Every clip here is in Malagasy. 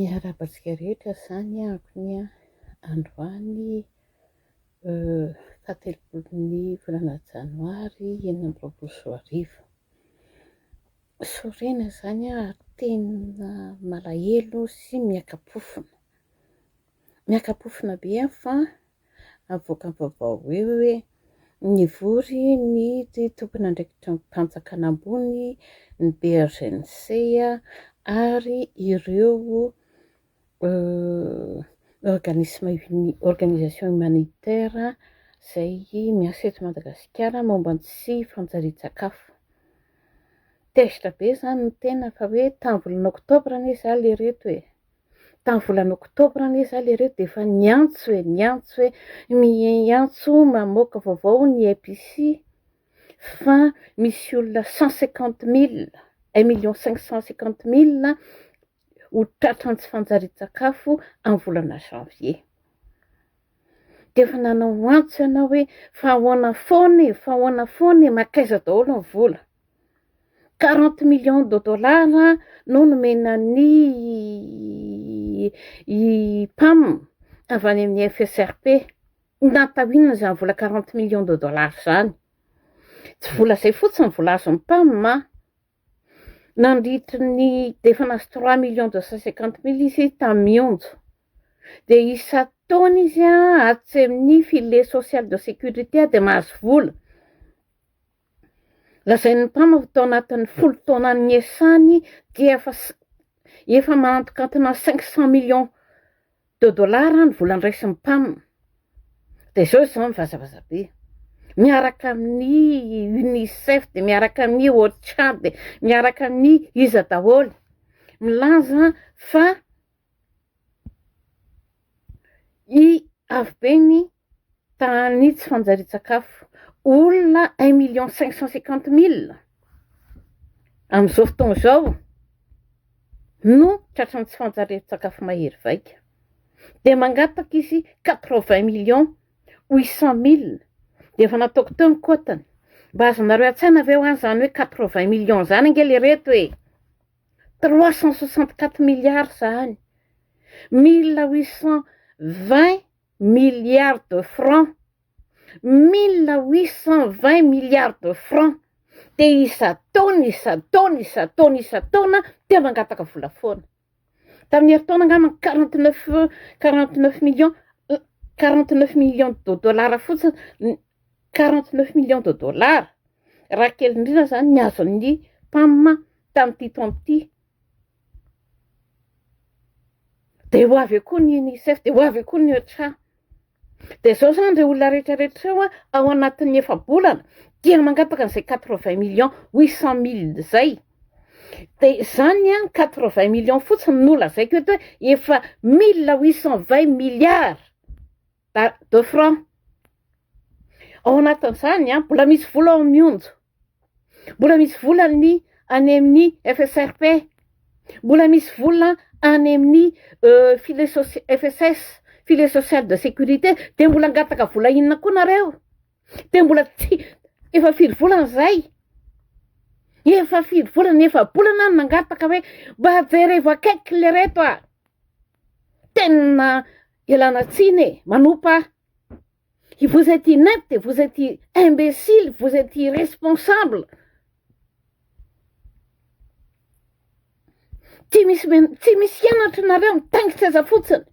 Miarabantsika rehetra izany ankony androany 17 volana janoary 2024. Sorena izany tena malahelo sy miakapofina. Miakapofina be fa avoaka vaovao hoe nivory ny tompon'andraikitra mpanjakana ambony ny BRGNC ary ireo organisation humanitaire izay miasa eto Madagasikara momba ny tsy fanjarian-tsakafo. Tezitra be izany ny tena fa hoe tamin'ny volana oktobra anie izaho ilay reto hoe tamin'ny volana oktobra anie izaho ilay reto dia efa niantso mamoaka vaovao ny EPC fa misy olona 150 000 1 550 000 ho tratrany tsy fanjarian-tsakafo amin'ny volana janvier. Dia efa nanao antso ianao hoe fa ahoana foana makaiza daholo ny vola. 40 millions de dollars no nomena ny PAM avy any amin'ny FSRP. Natahoinina izany vola 40 millions de dollars izany. Tsy vola izay fotsiny vola azon'ny PAM nandritry ny dia efa nahazo 3 millions 250 000 izy tamin'ny mionjo. Dia isan-taona izy atsy amin'ny filet social de sécurité dia mahazo vola. Lazain'ny PAM tao anatin'ny 10 taona niasany dia efa manantokantona 500 millions de dollars ny vola niraisin'ny PAM. Dia izao izany vazavaza be. Miaraka amin'ny UNICEF, dia miaraka amin'ny OCHA, dia miaraka amin'ny iza daholo milaza fa avy be ny tany tsy fanjarian-tsakafo. Olona 1 550 000 amin'izao fotoana izao no tratrany tsy fanjarian-tsakafo mahery vaika. Dia mangataka izy 80 800 000. Dia efa nataoko teo ny kotany. Mba azonareo an-tsaina ve ho any izany hoe 80 millions izany ange ilay reto hoe 364 milliards izany. 1820 milliards de francs. 1820 milliards de francs. Dia isan-taona dia mangataka vola foana. Tamin'ny herintaona angamba 49 millions de dollars fotsiny. 49 millions de dollars. Raha kely indrindra izany ny azon'ny PAM tamin'ity taona ity. Dia ho avy koa ny UNICEF, dia ho avy koa ny OCHA. Dia izao izany ireo olona rehetrarehetra eo ao anatin'ny efa-bolana dia mangataka an'izay 80 millions 800 000 izay. Dia izany 80 millions fotsiny no lazaiko eto hoe efa 1820 milliards de francs. Ao anatin'izany mbola misy vola ao mionjo. Mbola misy vola any amin'ny FSRP. Mbola misy vola any amin'ny FSS, filet social de sécurité. Dia mbola angataka vola inona koa nareo? Dia mbola efa firy volana izay? Efa firy volana, efa bolana nangataka hoe mba jereo akaiky ilay reto tena ialana tsiny manompa. Vous êtes inepte, vous êtes imbécile, vous êtes irresponsable. Tsy misy ianatra nareo mitangitra aza fotsiny.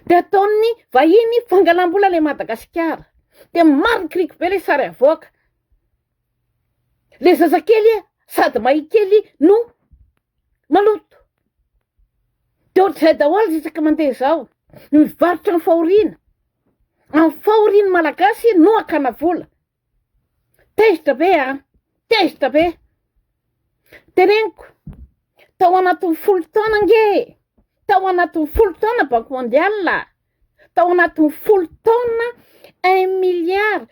Dia ataony vahiny fangalam-bola ilay Madagasikara. Dia marikiriko be ilay sary avoaka. Ilay zazakely sady mahikely no maloto. Dia ohatr'izay daholo isaka mandeha izao. Mivarotra ny fahoriana. Amin'ny fahoriana malagasy no akana vola. Tezitra be tezitra be. Teneniko tao anatin'ny 10 taona ange. Tao anatin'ny 10 taona Banque mondiale. Tao anatin'ny 10 taona 1 milliard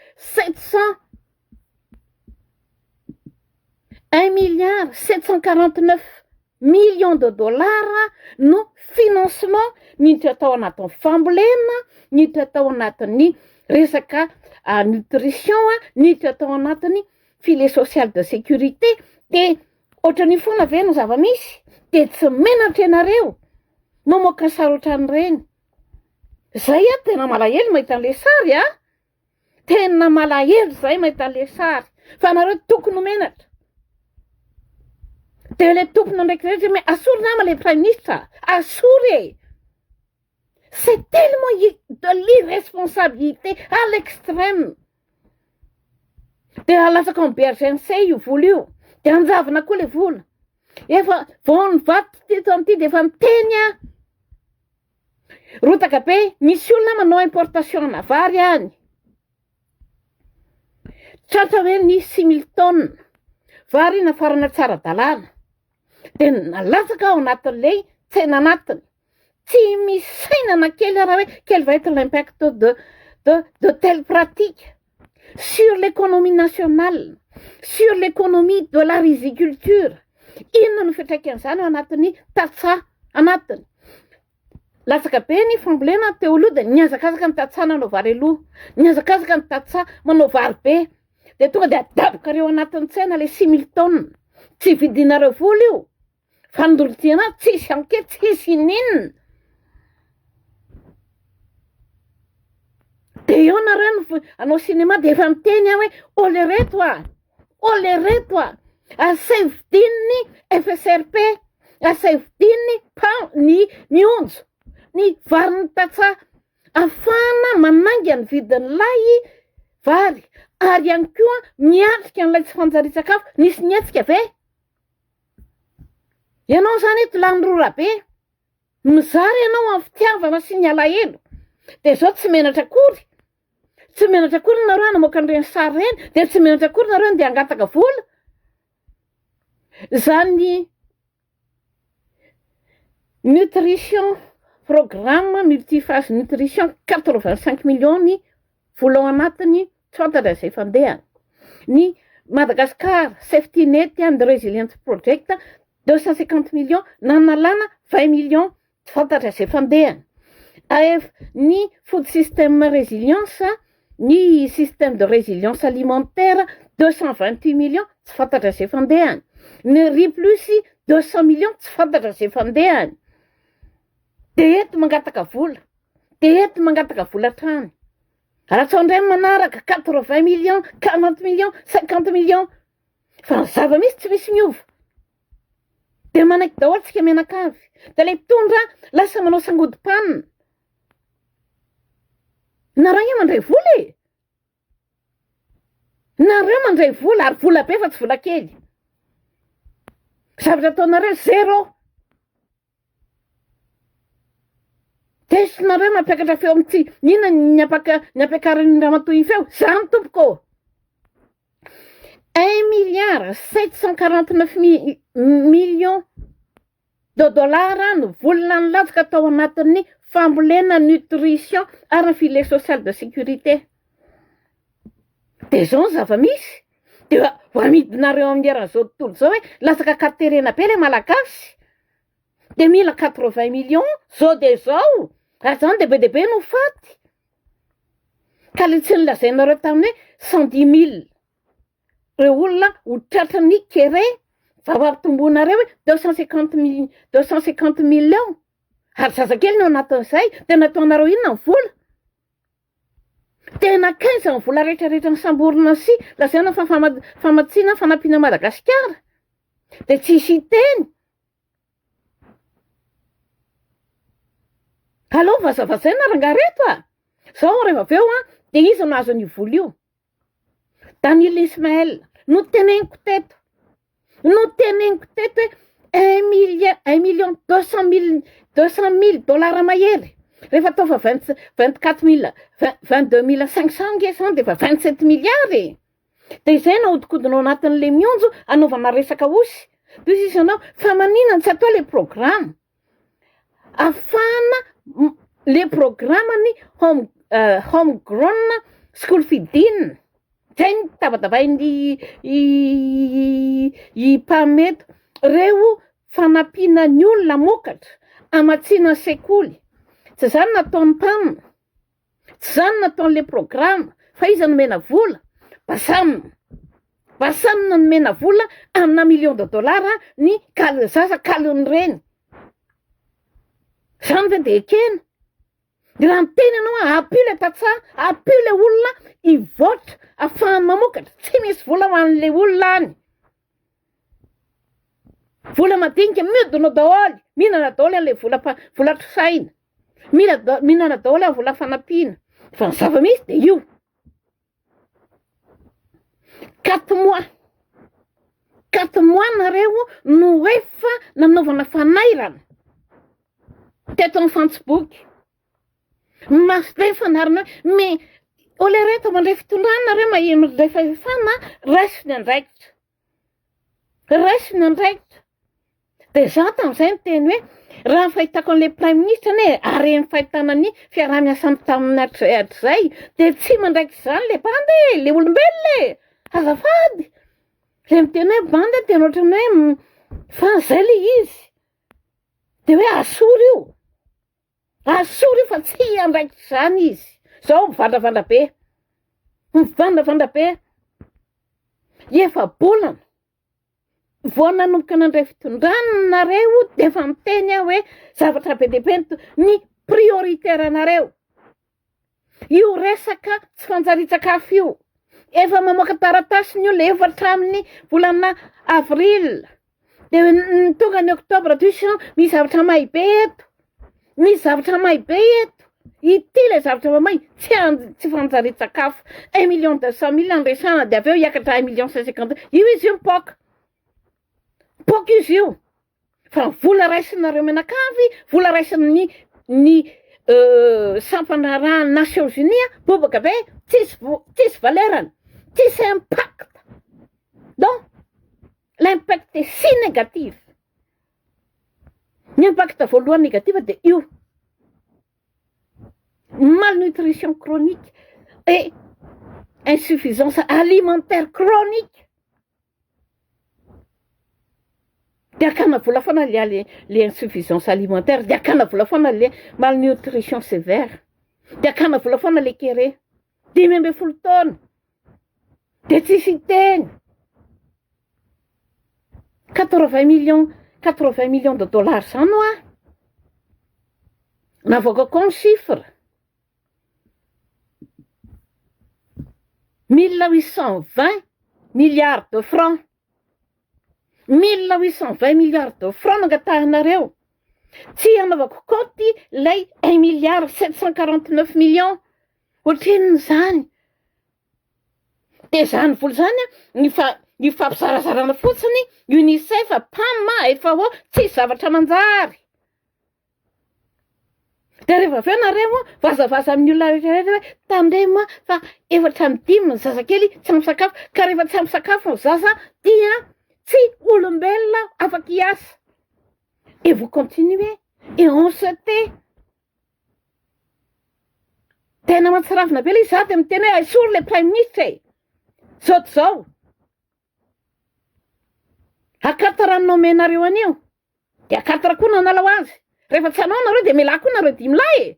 749 millions de dollars no financement ny tao anatin'ny fambolena, ny tao anatin'ny resaka nutrition, ny tao anatin'ny filet social de sécurité. Dia ohatrany foana ve ny zava-misy dia tsy menatra ianareo mamoaka sary ohatran'ireny. Zay tena malahelo mahita an'ilay sary tena malahelo zay mahita an'ilay sary fa nareo tokony ho menatra. Dia ilay tompona ndraiky rehetra mais asory nama ilay prime ministre, asory c'est tellement de l'irresponsabilité à l'extrême. Dia alasaka ny bergence io vola io dia anjavina koa ilay vola efa vao nivato teto amin'ity dia efa miteny rotaka be misy olona manao importation na vary any tratra hoe ny 6 000 tonnes vary nafarana tsara dalàna dia nalasaka ao anatin'ilay tsena anatiny. Tsy misy sainana kely raha hoe quel va être l'impact de telle pratique sur l'économie nationale, sur l'économie de la riziculture. Inona no fitraikan'izany ao anatin'ny tatsa anatiny. Lasaka be ny fambolena teo aloha dia niazakazaka ny tatsa nanao vary aloha, niazakazaka ny tatsa manao vary be dia tonga dia adaboka reo anatin'ny tsena ilay 6 000 tonnes. Tsy vidinareo vola io fa nodorotiana tsisy anke tsisy ininona. Dia eo nareo anao sinema dia efa miteny hoe olereto asafidiany FSRP, asafidiany ny mionjo ny vary ny tatsa afana mananga ny vidin'ilay vary ary ihany koa miatrika an'ilay tsy fanjarian-tsakafo nisy nietsika ve ianao zany eto lanyrora be mizary ianao amin'ny fitiavana sy ny alahelo dia zao tsy menatra akory nareo namoaka an'ireny sary ireny dia tsy menatra akory nareo dia angataka vola zany nutrition programme multiphase nutrition 85 millions ny vola ao anatiny tsy fantatra izay fandehany. Ny Madagascar safety net and resilience project 250 millions nanalana 20 millions tsy fantatra izay fandehany. Ny food system résilience, ny système de résilience alimentaire 228 millions tsy fantatra izay fandehany. Ny RIPLUS 200 millions tsy fantatra izay fandehany. Dia eto mangataka vola trany. Ratsaondray manaraka 80 millions, 40 millions, 50 millions. Fa ny zava-misy tsy misy miova. Dia manaiky daholo tsika menakavy. Dia ilay mpitondra lasa manao sangodimpanina. Nareo mandray vola nareo mandray vola ary vola be fa tsy vola kely. Zavatra ataonareo zéro. Tesinareo mampiakatra feo amin'ity inona ny ampiakarin'ny ramatoa feo zany tompoko 1,749 millions de dollars no volana nilatsaka tao anatin'ny fambolena nutrition ary filet social de sécurité. Dia zao ny zava-misy dia amidinareo amin'ny eran'izao tontolo izao hoe lasaka katerena be ilay malagasy dia mila 80 millions zao dia zao ary zany dia be no faty ka ilay tsy nilazainareo tamin'ny 110 000 ireo olona ho tratran'ny kere vavavitombonareo hoe 250 millions ary zazakely no anatin'izay dia nataonareo inona ny vola tena 15 ny vola rehetrarehetra ny samborina sy lazaina fa famatsiana fanampiana Madagasikara dia tsisy teny. Allo vazavazaina rangareto zao rehefa avy eo dia izy no azo an'io vola io. Daniel Ismaël no teneniko teto hoe 1,200,000 dollars mahery rehefa atao fa 22 500 nge zany dia fa 27 milliards. Dia izay nahodinkodinao anatin'ilay mionjo anaovana resaka osy toy izy ianao fa maninona tsy atao ilay programme afana le programme-ny home grown school feeding zay ny tabatabainy i pameto reo fanampiana ny olona mokatra amatsiana sekoly. Tsy zany nataon'ny PAM, tsy zany nataon'le programme fa izy nomena vola basam Fa samy nomena vola amina $1 million ny zaza kalony reny. Zany ve de ekena. Raha ny teny ianao apile tatsaha, apile olona hivoatra ahafahany mamokatra, tsy misy vola ho an'le olona any. Vola madinika midina daholo, mihinana daholo an'le vola trosaina, mihinana daholo amin'ny vola fanampiana. Fa ny zava-misy de io. 4 mois nareo no efa nanaovana fanairana teto amin'ny Facebook. Masitray fanarina me ole reto mandray fitondrana nareo maheno rehefa fana raisiny andraikitra. Raisiny andraikitra. De za tamin'izay ny teny hoe raha fahitako an'le prime ministre ne areny fahitana ny fiaraha-miasany tamin'ny hatrizay de tsy mandraikitra zany le bandy, le olombelona azafady. Le miteny hoe bandy tena ohatrany hoe fa zay le izy. De hoe asory io. Asory io fa tsy andraikitra zany izy. Zao mivandravandra be. Mivandravandra be. Efa bolana. Vao nanomboka nandray fitondrana nareo de efa miteny aho hoe zavatra be dia be ny prioritaire nareo. Io resaka tsy fanjaritsakafo io. Efa mamoaka taratasiny io le efatra amin'ny volana avril. De tonga ny octobre misy zavatra may be eto. Misy zavatra may be eto. Ity le zavatra may tsy fanjaritsakafo. 1,200,000 andresana de aveo hiakatra 1,150,000. Io izy io mipoaka. Poka izy io. Fa vola raisinareo menakavy, vola raisin'ny sampanaraha Nations Unies, bobaka be, tsisy valerany, tsisy impact. Donc, l'impact est si négatif. L'impact voalohany négatif de io. Malnutrition chronique et insuffisance alimentaire chronique. De akana vola foana le insuffisance alimentaire, de akana vola foana le malnutrition sévère, de akana vola foana le kere, 5 taona, de tsisy teny. 80 millions de dollars zany oa. Navoakako ny chiffre. 1820 milliards de francs. 1820 milliards de francs nangatahanareo. Tsy anaovako kôty lay 1,749 milliards. Ohatrin'ny zany. De zany vola zany ny fampizarazarana fotsiny UNICEF, PAM, FAO, tsy zavatra manjary. De rehefa aveo nareo vazavaza amin'ny olona rehetra hoe tandrema fa 4-5 ny zazakely tsy ampy sakafo. Ka rehefa tsy ampy sakafo ny zaza dia tsy olombelona afaka hiasa. Et vous continuez. Et on se tait. Tena mahatsiravina be ilay za de miteny hoe aisory le prime ministre. Zao zao. Akatara ny nomenareo anio. De akatara koa nanala ho azy. Rehefa tsy anao nareo de mela koa nareo 10 lahy.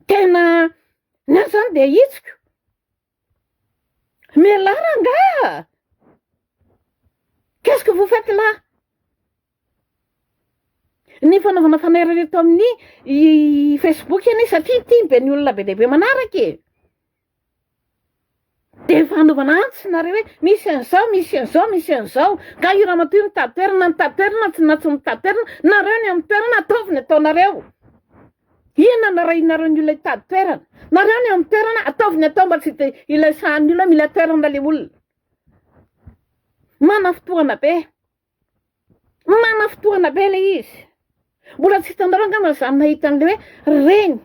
Tena na zany de hitsiko. Mela ranga. Qu'est-ce que vous faites là? Ny fanaovana fanairana eto amin'ny Facebook any satria timbe ny olona be dehibe manaraka. De fanaovana antsy nareo hoe misy an'izao, misy an'izao, misy an'izao. Ka io ramatoa mitady toerana, mitady toerana, tsy mitady toerana, nareo ny amin'ny toerana ataoviny ataonareo. Inona nareo ny olona hitady toerana? Nareo ny amin'ny toerana ataoviny atao mba tsy ilasan'ny olona mila toerana le olona. Mana fotoana be. Mana fotoana be le izy. Mbola tsy hitanareo angamba za nahita an'le hoe reny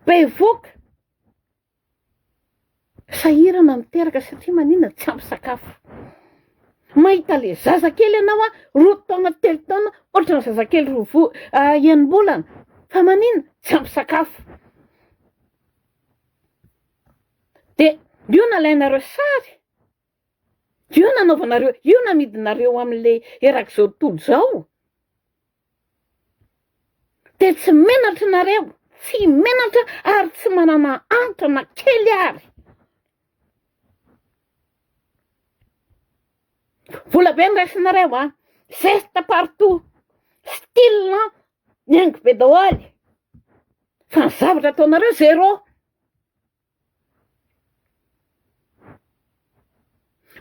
be voka. Sahirana miteraka satria maninona tsy ampy sakafo. Mahita le zazakely ianao 2 taona 3 taona, ohatrany zazakely 9 fa maninona tsy ampy sakafo. De io nalainareo sary. Io nanaovanareo, io namidinareo amin'le erak'izao tontolo zao. De tsy menatra nareo, tsy menatra ary tsy manana antana kely ary. Vola be ny raisinareo a. Zesta partout. Style miaingo be daholy. Fa ny zavatra ataonareo zéro.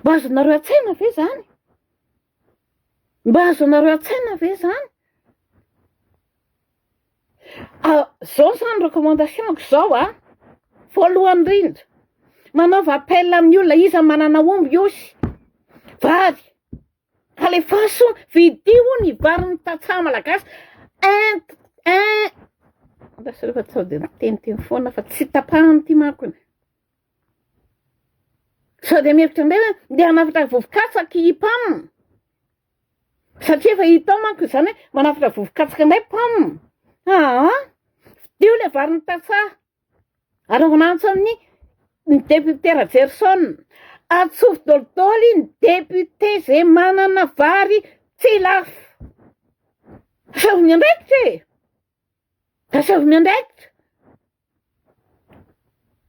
Mba azonareo an-tsaina ve zany? Mba azonareo an-tsaina ve zany? Zao zany recommandation-ko zao a. Voalohany indrindra. Manaova appel amin'ny olona iza manana omby osy. Vary. Alefaso vidio ny varin'ny tantsaha malagasy. Lasa rehefa tsy sao dia miteny foana fa tsy tapahany ty makony. Sao dia mihevitra indray hoe ndeha hanafatra vovo-katsaka i mpamina. Satria efa hitao manko izany hoe manafatra vovo-katsaka indray mpamina. Vidio ilay varin'ny tantsaha. Anaovana antso amin'ny ny député Rajerson. Atsofi dôlidôly ny député zay manana vary tsy lafo. Sao miandraikitra e. Sao miandraikitra.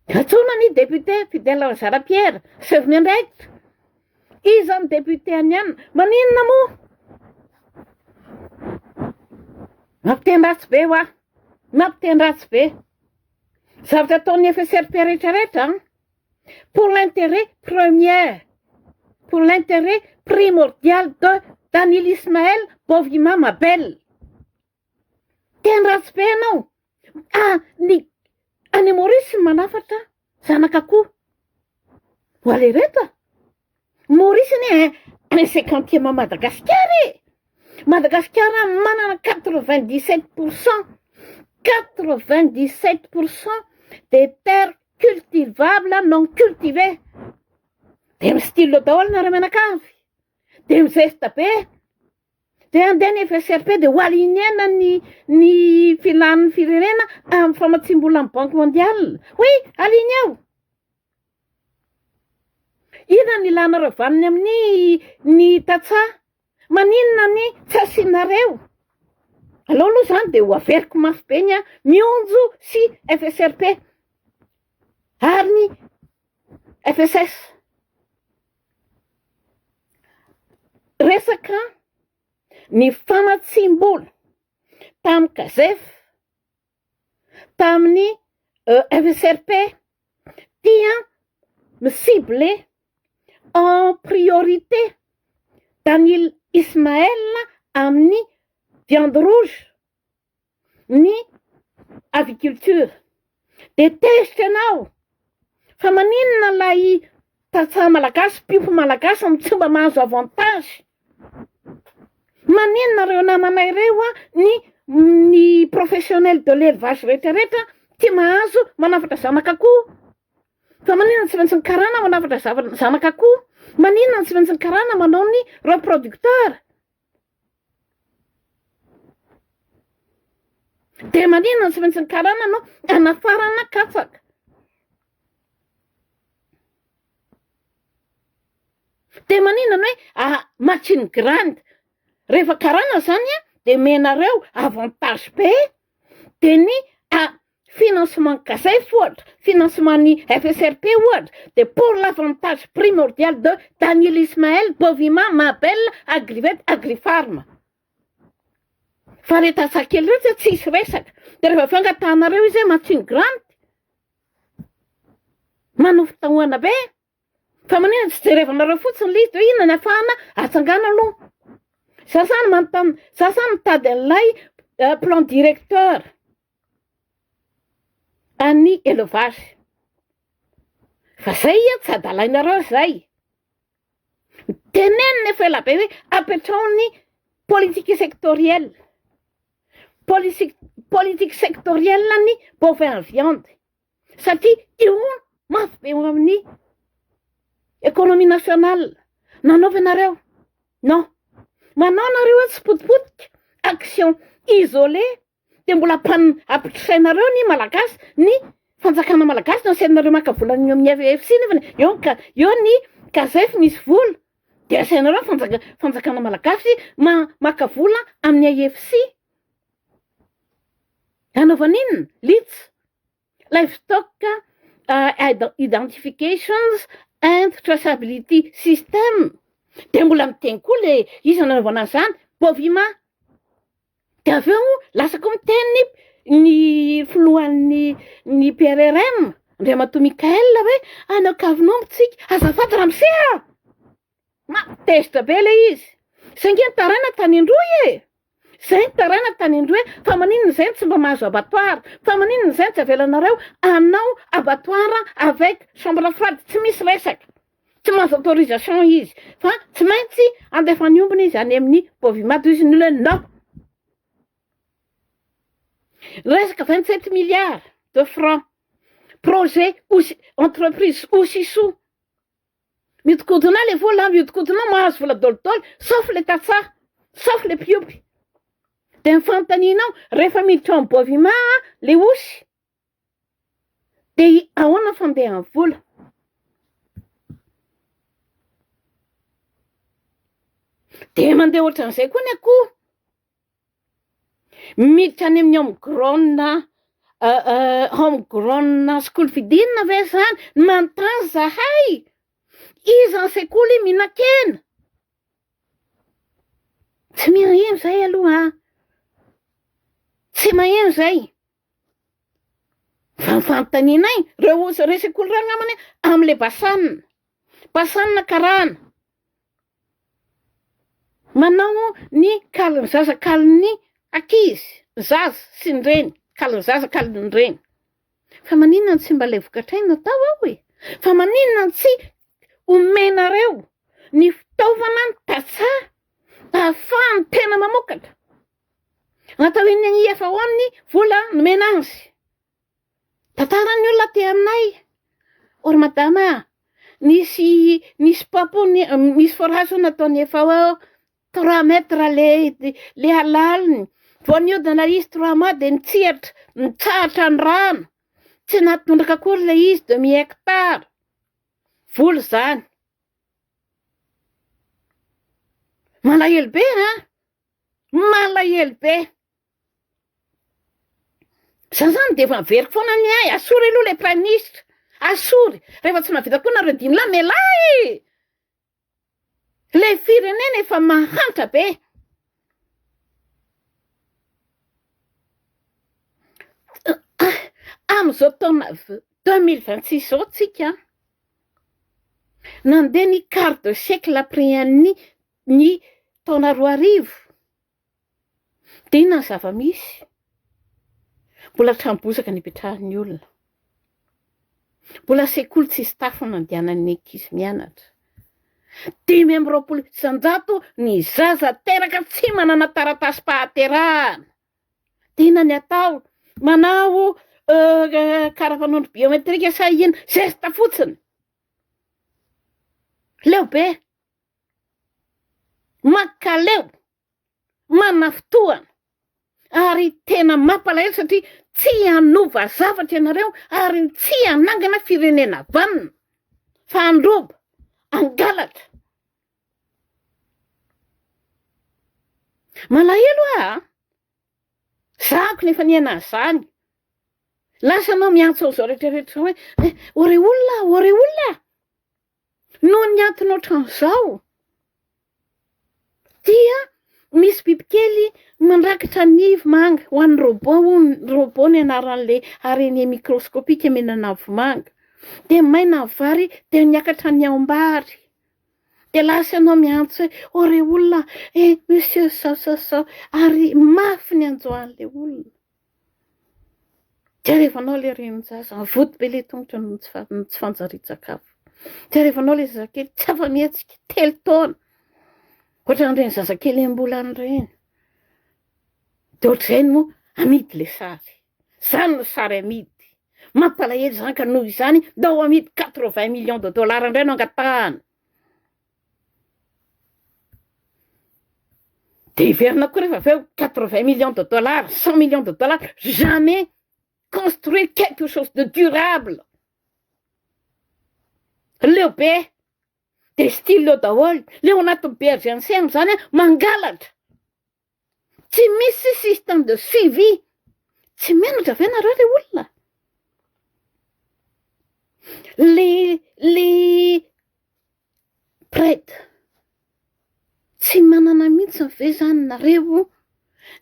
Atsona ny député Fidèle Razarapierre. Sao miandraikitra. Iza ny député aniana. Maninona moa? Mampitendratsy be hoa. Mampitendratsy be. Zavatra ataon'ny FSRP rehetrarehetra. Pour l'intérêt premier. Pour l'intérêt primordial de Daniel Ismaël Bovima Mabel. Tendratsy be anao. Any Maurice manafatra zanak'akoho. Ho alereta. Maurice ni 50e Madagascar. Madagascar manana 97%. 97% des terres cultivables non cultivées. Dia style daholo na menakavy. Dia mizesta be. Dia andeha ny FSRP dia ho alinena ny filan'ny firenena amin'ny famatsim-bola amin'ny Banque mondiale. Oui, alineo. Ina ny ilanareo vaniny amin'ny tantsaha. Maninona ny tsy asianareo. Aloha zany dia ho averiko mafy be ny mionjo sy FSRP ary ny FSS. Resaka ny famatsim-bola tamin'ny CASEF, tamin'ny FSRP dia ciblé en priorité Daniel Ismaël amin'ny viande rouge, ny aviculture. Dia tezitra anao. Fa maninona lay tantsaha malagasy, mpiompy malagasy amin'ny tsy mba mahazo avantage. Maninona reo namanay reo ny professionnel de l'élevage rehetrarehetra tsy mahazo manafatra zanak'akoho. Fa maninona tsy maintsy ny karana manafatra zanak'akoho. Maninona tsy maintsy ny karana manao ny reproducteur. Dia maninona tsy maintsy ny karana no anafarana katsaka. Dia maninona hoe machine grande. Rehefa karana zany dia menareo avantage be. Dia ny financement CASEF ohatra, financement ny FSRP ohatra. Dia pour l'avantage primordial de Daniel Ismaël Bovima Mabel Agrivet Agrifarm. Fa rehetra sakely rehetra tsisy resaka. Dia rehefa fangatanareo izy machine grande. Manofa tahoana be. Fa maninona tsy jerevanareo fotsiny lito inona ny afahana atsangana aloha. Sasany mitady an'ilay plan directeur any élevage. Fa zay tsy adalainareo zay. Tenenina efa ela be hoe apetrahony politique sectorielle. Politique sectorielle ny bovin viande. Satria io mafy be amin'ny économie nationale. Nanaovanareo? Non. Manao nareo tsy potipotika action isolée. Dia mbola ampitrainareo ny malagasy, ny fanjakana malagasy no asainareo maka vola amin'ny AVFC nefa eo ny CASEF misy vola. Dia asainareo fanjakana malagasy maka vola amin'ny AFC. Anaovan'inona? LITS. Livestock Identifications and Traceability System. Dia mbola miteny koa le izy nanaovana an'izany Bovima. Dia avy eo lasako miteny ny filohan'ny PRRM Andriamatoa Mikaela hoe anao kavinombotsika azafady ramosea ma tezitra be le izy saingy nitaraina tany Indroy zay nitaraina tany Indroy fa maninona izay tsy mba mahazo abattoir fa maninona izay tsy avelanareo anao abattoir avec chambre froide tsy misy resaka tsy mahazo autorisation izy fa tsy maintsy andefa niombona izy any amin'ny Bovima izy ny non resaka 27 milliards de francs projet entreprise Oussissou miodikodina le vola miodikodina mahazo vola dolidolo sauf le tatsa sauf le piopy dia mifantaninao rehefa miditra amin'ny Bovima le osy dia ahoana fandehan'ny vola dia mandeha ohatran'izay koa ny akoho miditra any amin'ny homegrown school feeding ve zany manontany zahay izy en sekoly mihinan-kena tsy maheno zay aloha tsy maheno zay fa nyfanontanianay reo sekoly rano amany amin'le basanna karana manao ny kaliny zaza kaliny akizy zaza sy ny reny kaliny zaza kaliny reny fa maninona tsy mba le vokatraina tao ao fa maninona tsy omenareo ny fitaovana ny tatsa ahafahany tena mamokatra natao iny ny FAO-ny vola nomena azy tantarany olona te aminay or madama nisy papony misy forage nataony FAO 3 mètres le alaliny vao niodina izy 3 mois dia nitsahatra ny rano tsy nahatondraka akory le izy 2 hectares vola zany malahelo be malahelo be zany dia efa miveriko foana ny ay asory aloha le prime ministre asory rehefa tsy mahavita koa nareo dimy lahy melay le firenena efa mahantra be amin'izao taona 2026 zao tsika nandeha ny quart de siècle après ny taona 2000 dia inona ny zava-misy mbola trambosaka ny ipetrahan'ny olona mbola sekoly tsisy tafo nandehanan'ny ankizy mianatra 520 ny zaza teraka tsy manana taratasy fahaterahana dia inona ny atao manao karafanondro biometrika sa ina zesta fotsiny leo be makaleo manafotoana ary tena mampalahelo satria tsy hanova zavatra ianareo ary tsy hanangana firenena vanina fa androba angalatra malahelo zako nefa niana zany lasa anao miantso zao rehetrarehetra hoe ore olona noho ny antony ohatran'izao dia misy bibikely mandrakitra nivo manga ho an'ny robot ny anaran'le araignée microscopique menana vomanga dia maina vary dia niakatra ny aombary dia lasa anao miantso hoe ore olona monsieur sao ary mafy ny anjoan'le olona dia rehefa anao le renin-jaza avoty be le tongotra no tsy fanjaritsakafo dia rehefa anao le zazakely tsy afa-mietsika 3 taona ohatran'ireny zazakely mbola an'ireny dia ohatr'izay moa amidy le sary zany no sary amidy mampalahelo zany ka noho izany ndao amidy 80 millions de dollars indray no angatahana dia iverina koa rehefa aveo 80 millions de dollars 100 millions de dollars jamais construire quelque chose de durable leo be dia style leo daholo leo anatin'ny berger zany mangalatra tsy misy système de suivi tsy menatra ve nareo re olona les prêtres mihitsy nivezanareo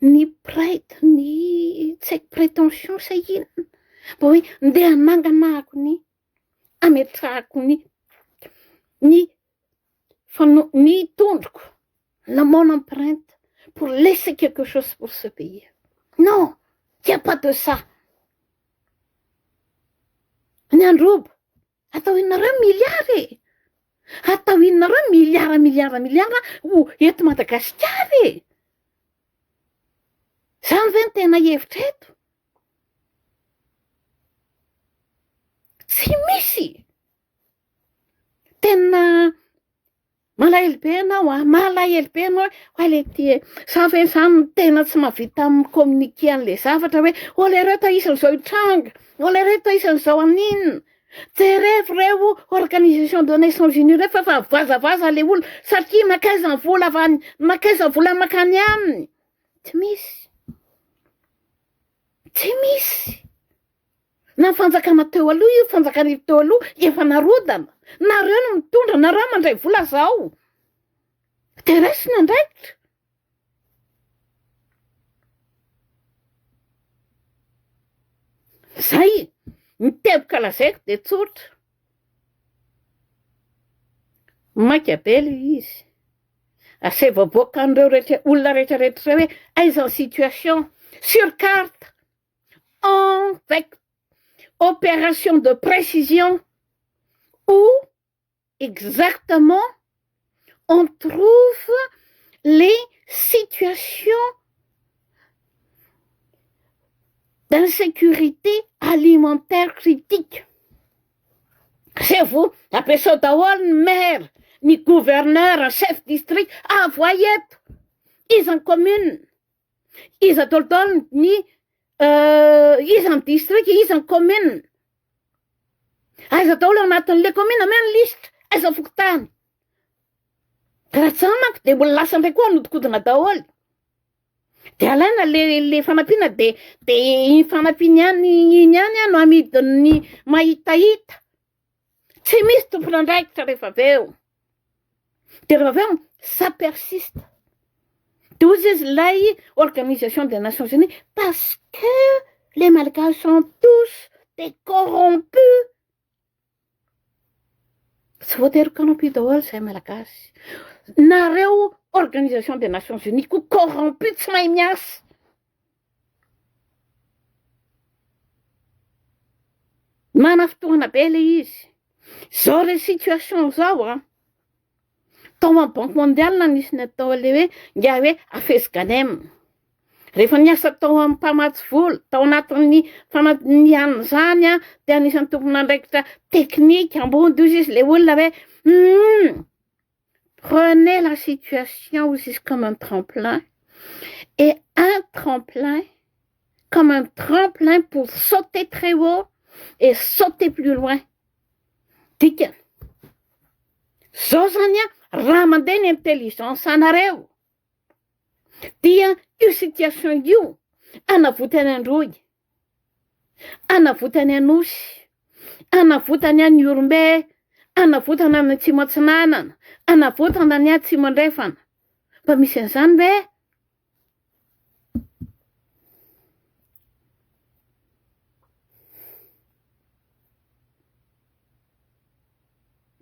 ny prêtre ny tsy haiko prétention sa inona mba hoe ndeha hananganahako ny ametrahako ny tondroko la mon empreinte pour laisser quelque chose pour ce pays. Non, il n'y a pas de ça. Ny androba atao inareo miliary atao inareo miliara ho eto Madagasikara zany ve ny tena hevitra eto? Tsy misy. Tena malahelo be anao ho le ty sa ve zany tena tsy mahavita communiquer an'le zavatra hoe le reto isan'izao hitranga le reto isan'izao aninona jerevy reo organisation de Nations Unies reo fa vazavaza le olo satria makaiza vola makany aminy. Tsy misy na fanjakana teo aloha io fanjakana teo aloha efa narodana nareo no mitondra nareo mandray vola zao de raisina andraikitra. Zay miteboka lazaiko de tsotra Machiavelli izy asevaboaka an'ireo olona rehetrarehetra hoe aiza situation sur carte avec opération de précision où exactement on trouve les situations d'insécurité alimentaire critique. C'est vous, la personne daholo maire, ni gouverneur, chef district, voyeto, izy en commune, izy atolotolo ny izy en district, izy en commune. Aiza daholo anatin'le commune, ameny liste, aiza fokotany. Raha tsy manko de mbola lasa ndray koa anodikodina daholo. De alaina le fanampiana de iny fanampiana iny ihany no amidin'ny mahitahita. Tsy misy tompon'andraikitra rehefa aveo. De rehefa aveo ça persiste. Douze izy lay organisation des Nations Unies parce que les Malagasy sont tous des corrompus. Tsy voatery corrompu daholo zay Malagasy. Nareo organisation des Nations Unies koa corrompu tsy mahay miasa. Mana fotoana be le izy. Zao le situation zao tao amin'ny Banque mondiale nisy natao le hoe ngia hoe afeziganem. Rehefa niasa tao amin'ny mpamatsy vola tao anatin'ny fananihan'ny zany de anisan'ny tompon'andraikitra teknika ambony izy le olona hoe prenez la situation aussi comme un tremplin et un tremplin comme un tremplin pour sauter très haut et sauter plus loin. Dikany zao zany raha mandeha ny intelligence anareo dia io situation io anavotany androy, anavotany anosy, anavotany any Orombe, anavotany amin'ny Atsimo Atsinanana, anavotany any Atsimo Andrefana. Mba misy an'izany ve?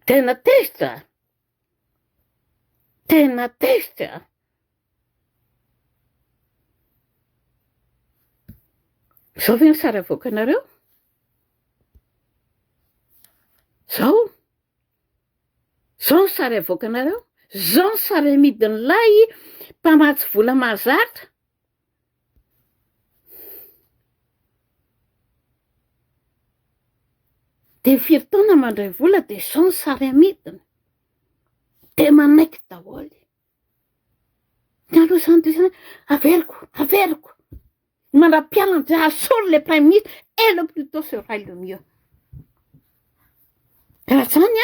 Tena tezitra. Zao ve ny sary avoakanareo? Zao ny sary avoakanareo? Zao ny sary amidin'ny lay mpamatsy vola mahazatra. De firy taona mandray vola de zao ny sary amidiny. De manaiky daholo. Aloha zany de zany averiko. Mandra-pialana de assure le Prime Ministre et le plus tôt sera le mieux. Raha zany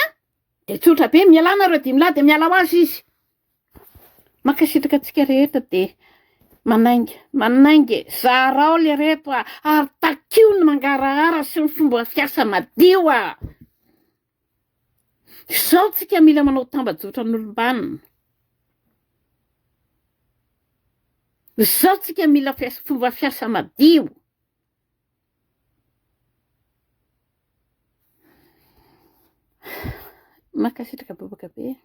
de tsotra be mialana reo dimy lahy de miala ho azy izy. Makasitraka antsika rehetra de manaingy zarao le reto ary takio ny mangarahara sy ny fomba fiasa madio Zao tsika mila manao tambajotra n'olombanina. Zao tsika mila fomba fiasa madio. Makasitraka bobaka be.